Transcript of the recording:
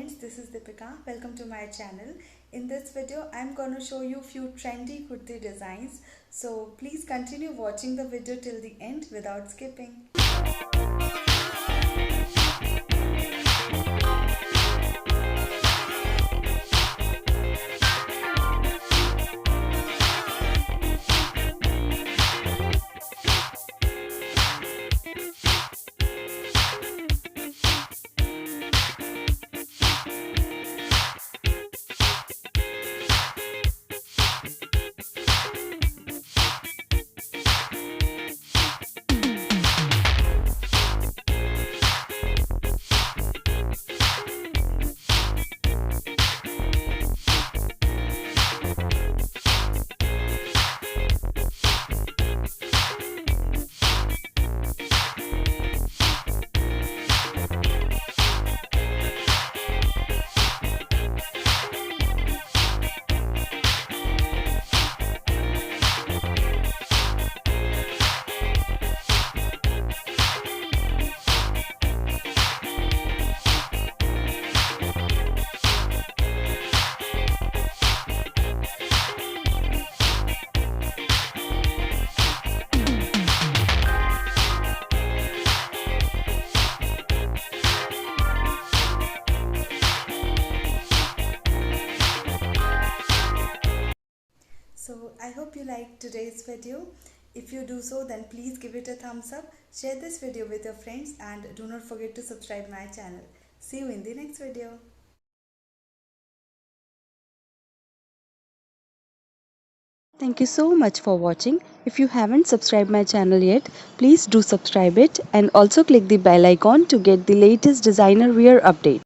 friends, this is Deepika. Welcome to my channel. In this video, I'm going to show you few trendy kurti designs. So please continue watching the video till the end without skipping. So I hope you liked today's video. If you do so, then please give it a thumbs up, share this video with your friends, and do not forget to subscribe my channel. See you in the next video. Thank you so much for watching. If you haven't subscribed my channel yet, please do subscribe it and also click the bell icon to get the latest designer wear update.